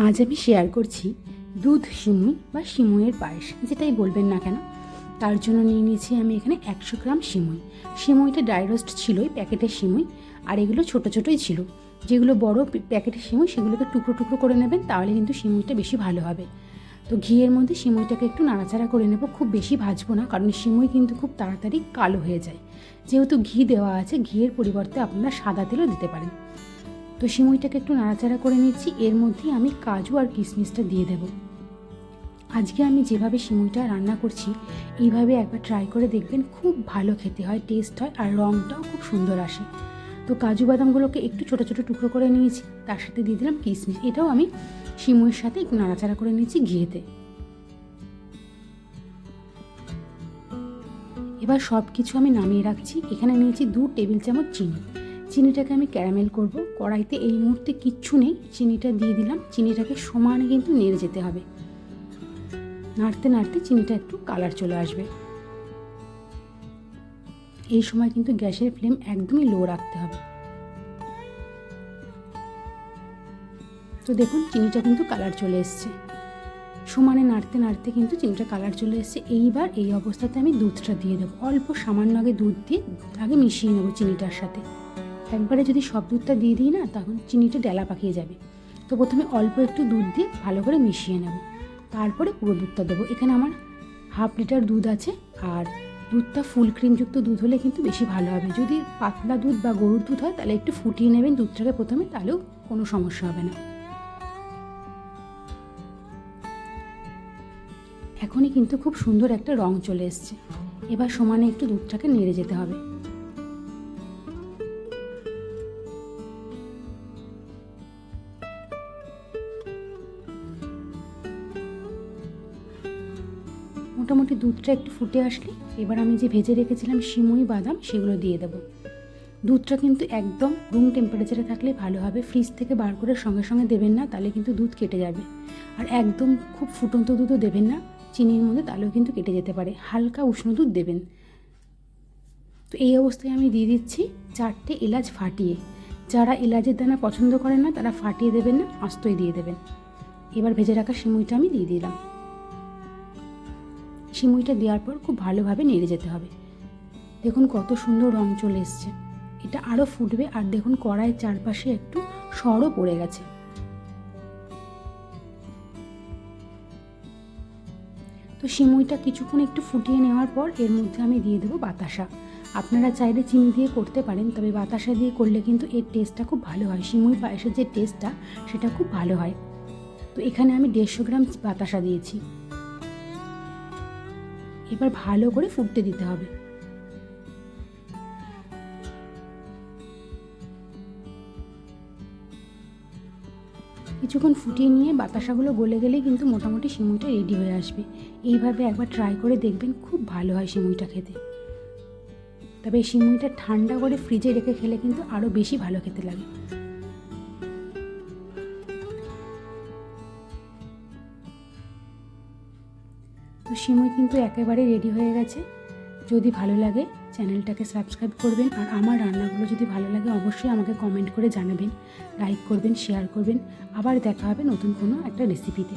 আজ আমি শেয়ার করছি দুধ সিমুই বা সিমুইয়ের পায়েস, যেটাই বলবেন না কেন। তার জন্য নিয়ে নিয়েছি আমি এখানে 100 গ্রাম সিমুই। সিমুইটা ড্রাই রোস্ট ছিলই, প্যাকেটের সিমুই, আর এগুলো ছোটো ছোটোই ছিল। যেগুলো বড় প্যাকেটের সিমুই সেগুলোকে টুকরো টুকরো করে নেবেন, তাহলে কিন্তু সিমুইটা বেশি ভালো হবে। তো ঘিয়ের মধ্যে সিমুইটাকে একটু নাড়াচাড়া করে নেব, খুব বেশি ভাজবো না, কারণ সিমুই কিন্তু খুব তাড়াতাড়ি কালো হয়ে যায়। যেহেতু ঘি দেওয়া আছে, ঘিয়ের পরিবর্তে আপনারা সাদা তেলও দিতে পারেন। তো সিমুইটাকে একটু নাড়াচাড়া করে নিচ্ছি। এর মধ্যেই আমি কাজু আর কিশমিশটা দিয়ে দেব। আজকে আমি যেভাবে সিমুইটা রান্না করছি এইভাবে একবার ট্রাই করে দেখবেন, খুব ভালো খেতে হয়, টেস্ট হয়, আর রঙটাও খুব সুন্দর আসে। তো কাজু বাদামগুলোকে একটু ছোটো ছোটো টুকরো করে নিয়েছি, তার সাথে দিয়ে দিলাম কিশমিশ। এটাও আমি সিমুইয়ের সাথে একটু নাড়াচাড়া করে নিয়েছি ঘিয়েতে। এবার সব কিছু আমি নামিয়ে রাখছি। এখানে নিয়েছি 2 টেবিল চামচ চিনি। চিনিটাকে আমি ক্যারামেল করব। কড়াইতে এই মুহূর্তে কিচ্ছু নেই, চিনিটা দিয়ে দিলাম। চিনিটাকে সমানে কিন্তু নেড়ে যেতে হবে, নাড়তে নাড়তে চিনিটা একটু কালার চলে আসবে। এই সময় কিন্তু গ্যাসের ফ্লেম একদমই লো রাখতে হবে। তো দেখুন চিনিটা কিন্তু কালার চলে এসছে। সমানে নাড়তে নাড়তে কিন্তু চিনিটা কালার চলে এসছে। এইবার এই অবস্থাতে আমি দুধটা দিয়ে দেবো। অল্প সামান্য আগে দুধ দিয়ে আগে মিশিয়ে নেবো চিনিটার সাথে। একবারে যদি সব দুধটা দিয়ে দিই না, তখন চিনিটা ডেলা পাকিয়ে যাবে। তো প্রথমে অল্প একটু দুধ দিয়ে ভালো করে মিশিয়ে নেব, তারপরে পুরো দুধটা দেবো। এখানে আমার 1/2 লিটার দুধ আছে, আর দুধটা ফুল ক্রিমযুক্ত দুধ হলে কিন্তু বেশি ভালো হবে। যদি পাতলা দুধ বা গরুর দুধ হয় তাহলে একটু ফুটিয়ে নেবেন দুধটাকে প্রথমে, তাহলেও কোনো সমস্যা হবে না। এখনই কিন্তু খুব সুন্দর একটা রং চলে এসছে। এবার সমানে একটু দুধটাকে নেড়ে যেতে হবে। মোটামুটি দুধটা একটু ফুটে আসলে এবার আমি যে ভেজে রেখেছিলাম সিমুই বাদাম সেগুলো দিয়ে দেবো। দুধটা কিন্তু একদম রুম টেম্পারেচারে থাকলে ভালো হবে। ফ্রিজ থেকে বার করে সঙ্গে সঙ্গে দেবেন না, তাহলে কিন্তু দুধ কেটে যাবে। আর একদম খুব ফুটন্ত দুধও দেবেন না চিনির মধ্যে, তাহলেও কিন্তু কেটে যেতে পারে। হালকা উষ্ণ দুধ দেবেন। তো এই অবস্থায় আমি দিয়ে দিচ্ছি 4টে এলাচ ফাটিয়ে। যারা এলাচের দানা পছন্দ করেন না তারা ফাটিয়ে দেবেন না, আস্তই দিয়ে দেবেন। এবার ভেজে রাখা সিমুইটা আমি দিয়ে দিলাম। সিমুইটা দেওয়ার পর খুব ভালোভাবে নেড়ে যেতে হবে। দেখুন কত সুন্দর রং চলে এসছে। এটা আরও ফুটবে। আর দেখুন কড়াইয়ের চারপাশে একটু সরও পড়ে গেছে। তো সিমুইটা কিছুক্ষণ একটু ফুটিয়ে নেওয়ার পর এর মধ্যে আমি দিয়ে দেবো বাতাসা। আপনারা চাইলে চিনি দিয়ে করতে পারেন, তবে বাতাসা দিয়ে করলে কিন্তু এর টেস্টটা খুব ভালো হয়। সিমুই পায়েসের যে টেস্টটা সেটা খুব ভালো হয়। তো এখানে আমি 150 গ্রাম বাতাসা দিয়েছি। এবার ভালো করে ফুটতে দিতে হবে। কিছুক্ষণ ফুটিয়ে নিয়ে বাতাসাগুলো গলে গেলেই কিন্তু মোটামুটি সিমুইটা রেডি হয়ে আসবে। এইভাবে একবার ট্রাই করে দেখবেন, খুব ভালো হয় সিমুইটা খেতে। তবে এই সিমুইটা ঠান্ডা করে ফ্রিজে রেখে খেলে কিন্তু আরও বেশি ভালো খেতে লাগে। তো সিমুই কিন্তু একেবারে রেডি হয়ে গেছে। যদি ভালো লাগে চ্যানেলটাকে সাবস্ক্রাইব করবেন, আর আমার রান্নাগুলো যদি ভালো লাগে অবশ্যই আমাকে কমেন্ট করে জানাবেন, লাইক করবেন, শেয়ার করবেন। আবার দেখা হবে নতুন কোনো একটা রেসিপিতে।